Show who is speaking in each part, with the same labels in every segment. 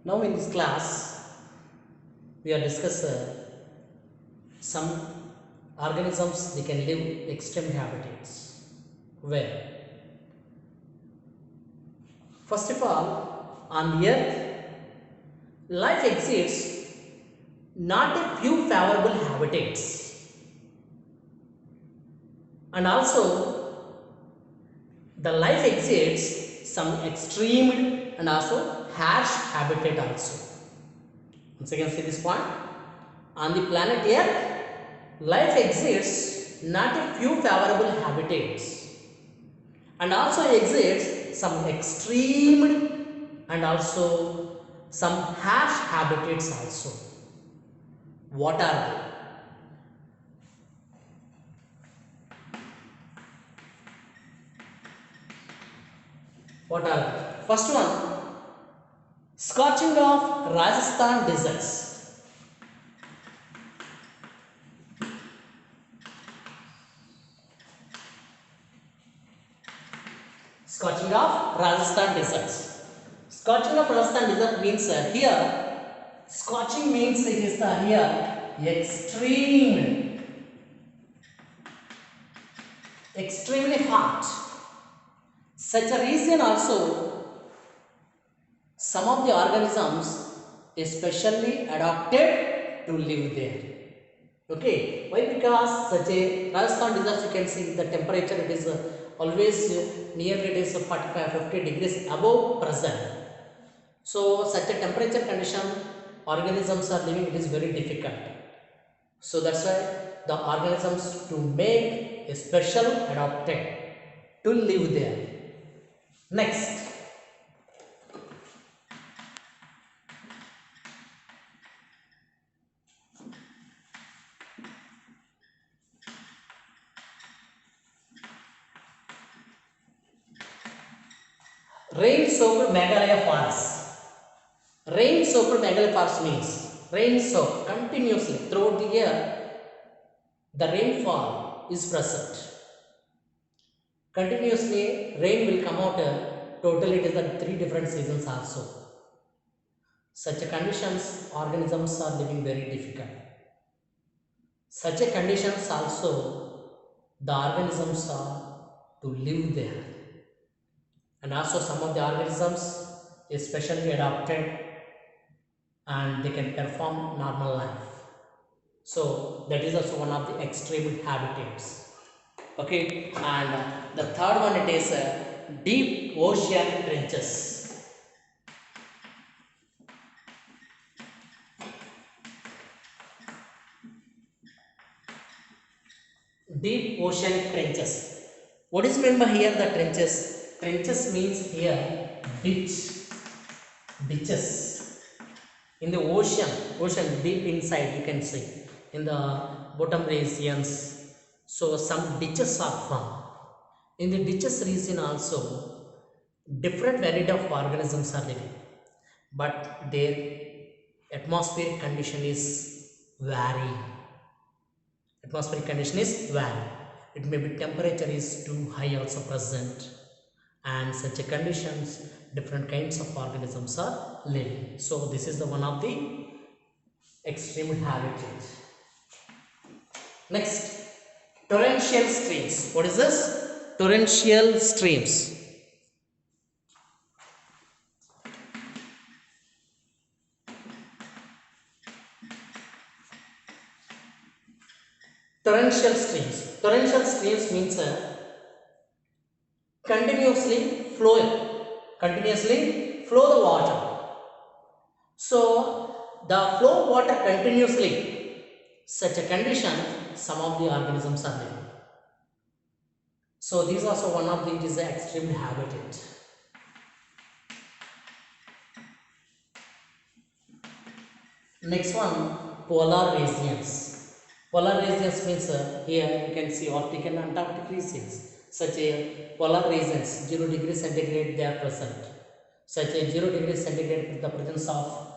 Speaker 1: Now in this class, we are discuss some organisms they can live extreme habitats. Where first of all, on the earth, life exists not a few favorable habitats, and also the life exists some extreme and also harsh habitat also. Once again, see this point. On the planet Earth, life exists not a few favorable habitats and also exists some extreme and also some harsh habitats also. What are they? What are they? First one, scorching of Rajasthan deserts. Scorching of Rajasthan deserts. Scorching of Rajasthan desert means here, scorching means it is the here extremely hot. Such a region also, some of the organisms especially adapted to live there. Okay, why? Because such a Rajasthan desert, you can see the temperature it is always nearly it is 45-50 degrees above present. So such a temperature condition organisms are living, it is very difficult. So that's why the organisms to make a special adapted to live there. Next, rain-soaked Meghalaya forest. Rain-soaked Meghalaya forest means rain-soaked continuously throughout the year. The rainfall is present. Continuously, rain will come out. Totally, it is the 3 different seasons also. Such a conditions, organisms are living very difficult. Such a conditions also, the organisms are to live there. And also some of the organisms especially adapted and they can perform normal life. So that is also one of the extreme habitats. Okay, and the third one it is deep ocean trenches. Deep ocean trenches. What is meant by here the trenches? Trenches means here ditches in the ocean deep inside you can see in the bottom regions. So some ditches are found. In the ditches region also different variety of organisms are living, but their atmospheric condition is varying. Atmospheric condition is varying. It may be temperature is too high also present, and such a conditions different kinds of organisms are living. So this is the one of the extreme habitat. Next, torrential streams. What is this? Torrential streams. Torrential streams. Torrential streams means continuously flow the water. So the flow water continuously, such a condition some of the organisms are living. So these are also one of the it is the extreme habitat. Next one, polar regions. Polar regions means here you can see Arctic and Antarctic regions. Such a polar regions 0 degree centigrade they are present. Such a 0 degree centigrade with the presence of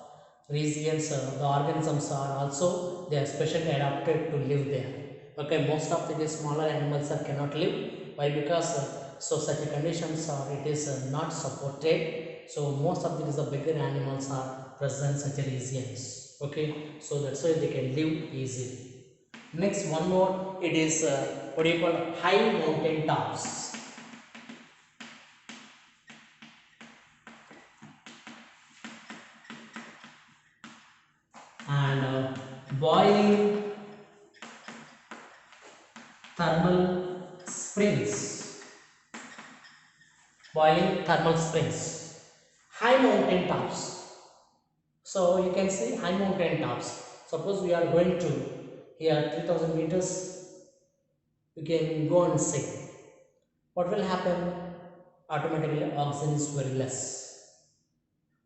Speaker 1: regions, the organisms are also they are specially adapted to live there. Okay, most of the smaller animals cannot live. Why? Because so such a conditions are it is not supported So most of these bigger animals are present in such regions. Okay, so that's why they can live easily. Next, one more, it is what do you call high mountain tops. And boiling thermal springs. Boiling thermal springs. High mountain tops. So you can see high mountain tops. Suppose we are going to here 3000 meters, you can go and see. What will happen? Automatically oxygen is very less.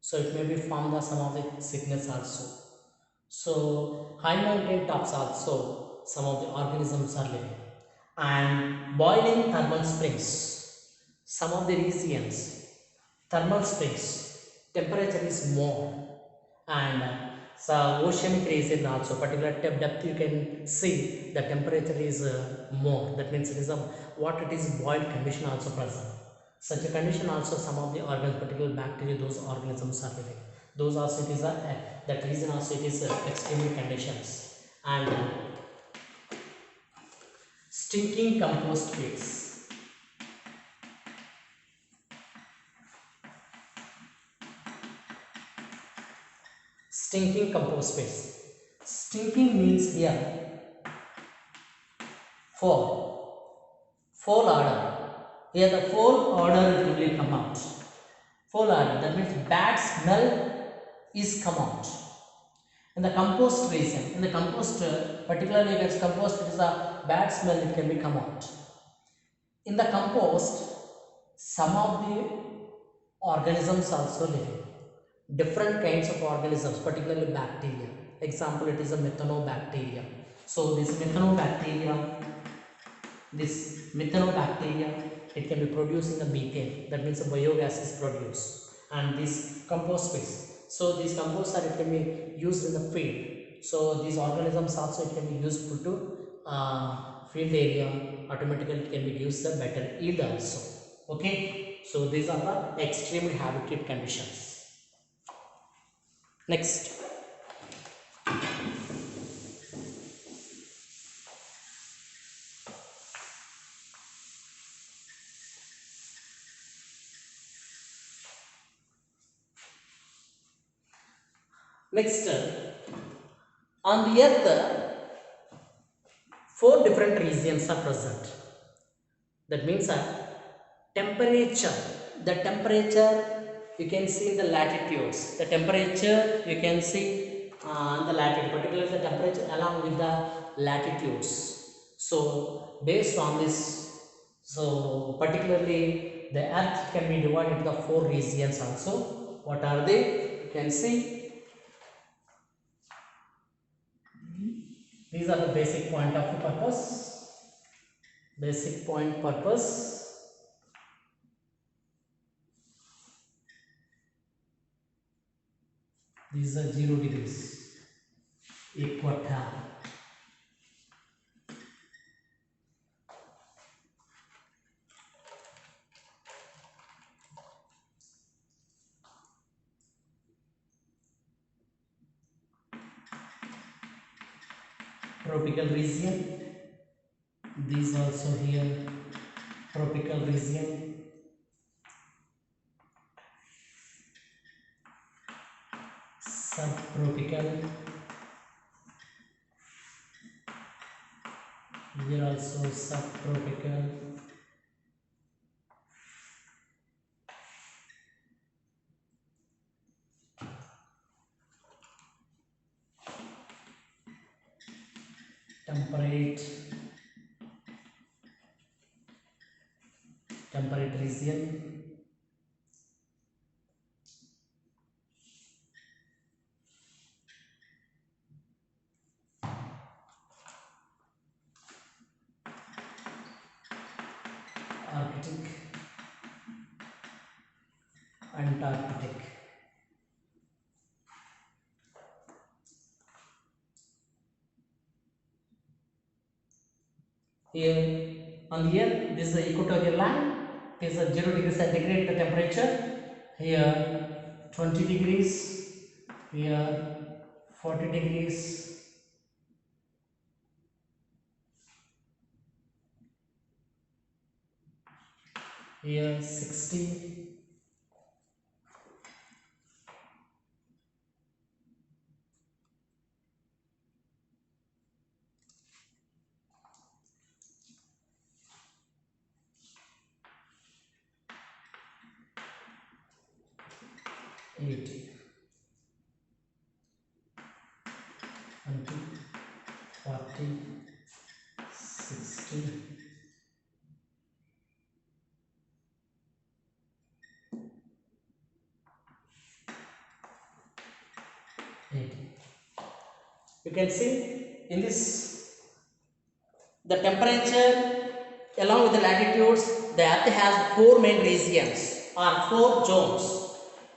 Speaker 1: So it may be from the some of the sickness also. So high mountain tops also some of the organisms are living. And boiling thermal springs. Some of the regions, thermal springs, temperature is more. And so oceanic region also, particular depth you can see the temperature is more. That means it is a what it is boiled condition also present. Such a condition also some of the organs, particular bacteria, those organisms are living. Those also it is that reason also it is extreme conditions. And stinking compost pits. Stinking compost pits. Stinking means here foul odor. Here the foul odor will come out. Foul odor, that means bad smell is come out. In the compost region, in the compost, particularly if it's compost, it is a bad smell, it can be come out. In the compost, some of the organisms also living. Different kinds of organisms, particularly bacteria. Example, it is a methanobacteria. So this methanobacteria, it can be produced in the methane. That means the biogas is produced. And this compost waste. So these composts are it can be used in the field. So these organisms also it can be useful to field area. Automatically it can be used the better yield also. Okay. So these are the extremely habitat conditions. Next. Next, on the earth, 4 different regions are present. That means temperature. The temperature you can see in the latitudes. The temperature you can see in the latitude, particularly the temperature along with the latitudes. So based on this, so particularly the earth can be divided into the 4 regions also. What are they? You can see. These are the basic point of purpose. Basic point purpose. These are 0 degrees. Equator. Tropical region. These also here. Tropical region. Subtropical. Here also subtropical. Temperate region. Arctic. Antarctic. Here on the earth, this is the equatorial line. It is a 0 degree centigrade the temperature. here 20 degrees, here 40 degrees, here 60, eighty, 20, 40, 60, 80. You can see in this the temperature along with the latitudes, the earth has four main regions or four zones.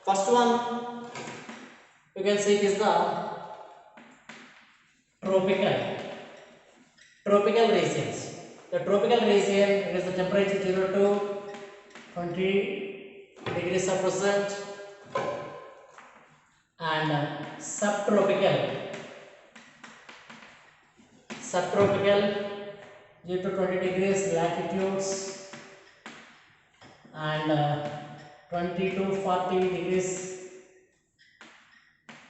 Speaker 1: First one you can see it is the tropical regions. The tropical region is the temperature 0 to 20 degrees Celsius, and subtropical 0 to 20 degrees latitudes, and 20 to 40 degrees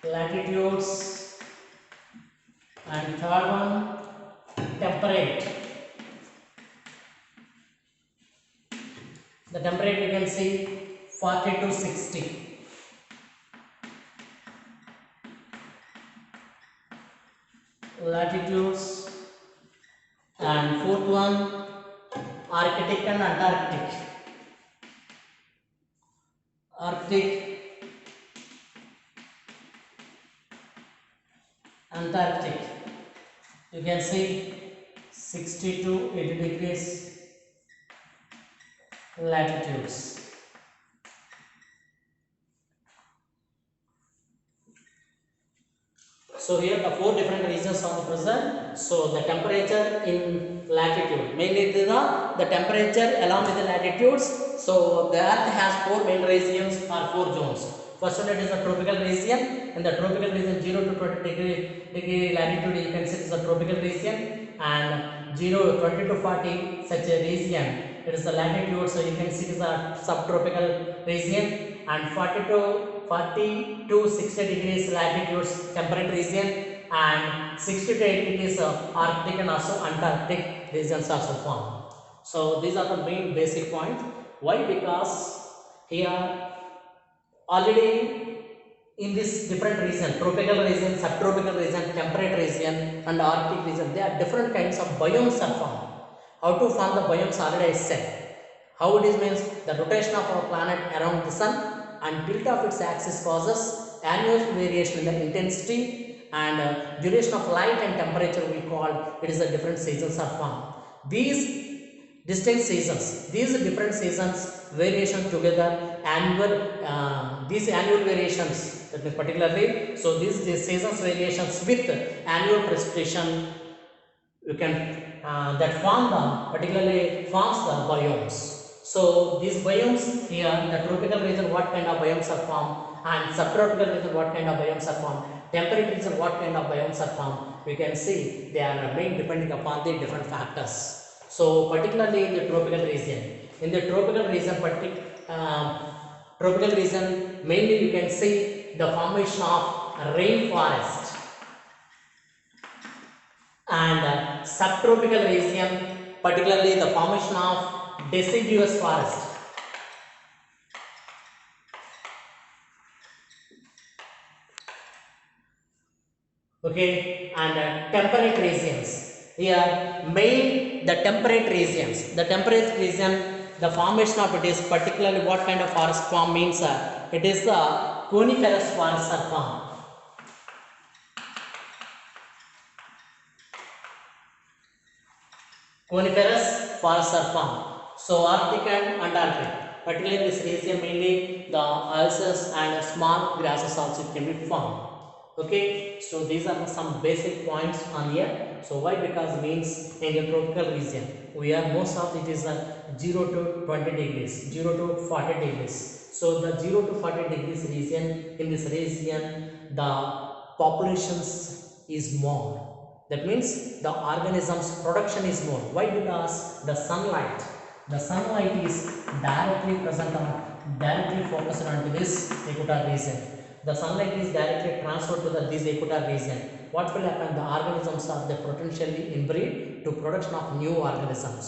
Speaker 1: latitudes, and third one temperate. The temperate you can see 40 to 60. Latitudes, and fourth one Arctic and Antarctic. Antarctic you can see 60 to 80 degrees latitudes. So here the four different regions are present. So the temperature in latitude, mainly the temperature along with the latitudes. So the earth has four main regions or four zones. First one, it is the tropical region. In the tropical region 0 to 20 degree latitude, you can see it is the tropical region, and 20 to 40 such a region, it is the latitude, so you can see it is a subtropical region, and 40 to 60 degrees latitudes temperate region, and 60 to 80 degrees Arctic and also Antarctic regions also formed. So these are the main basic points. Why? Because here already in this different region, tropical region, subtropical region, temperate region and Arctic region, there are different kinds of biomes are formed. How to form the biomes already I said. How it is means the rotation of our planet around the sun and tilt of its axis causes annual variation in the intensity and duration of light and temperature. We call it is the different seasons are formed. These distinct seasons, these different seasons variation together these annual variations, that means particularly, so these seasons variations with annual precipitation you can that form the particularly forms the biomes. So these biomes here, the tropical region what kind of biomes are formed, and subtropical region what kind of biomes are formed, temperate region what kind of biomes are formed. We can see they are main depending upon the different factors. So particularly in the tropical region, tropical region mainly you can see the formation of rainforest, and subtropical region particularly the formation of deciduous forest. Okay, and temperate regions, here main the temperate regions, the formation of it is particularly what kind of forest form means it is the coniferous forests are formed. Coniferous forests are formed. So Arctic and Antarctic, particularly in this region mainly the ulcers and small grasses also can be formed. Okay, so these are some basic points on here. So why? Because means in the tropical region we are most of it is 0 to 20 degrees, 0 to 40 degrees. So the 0 to 40 degrees region, in this region the populations is more. That means the organisms production is more. Why? Because the sunlight is directly present on, directly focused onto this equator region. The sunlight is directly transferred to this equator region. What will happen? The organisms are they potentially inbreed to production of new organisms.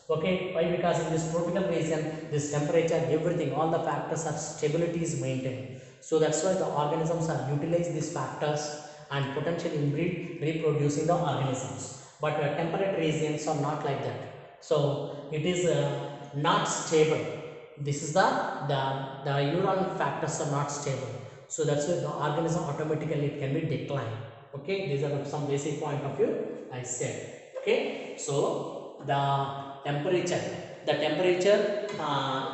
Speaker 1: Okay, why? Because in this tropical region, this temperature, everything, all the factors of stability is maintained. So that's why the organisms are utilize these factors and potentially inbreed, reproducing the organisms. But temperate regions are not like that. So it is not stable. This is the environment factors are not stable. So that's why the organism automatically it can be declined. Okay, these are some basic point of view I said. Okay, so the temperature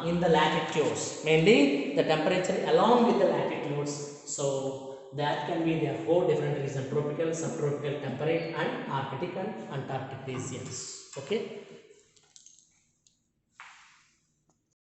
Speaker 1: in the latitudes, mainly the temperature along with the latitudes. So that can be there 4 different regions: tropical, subtropical, temperate and arctic and antarctic regions. Okay.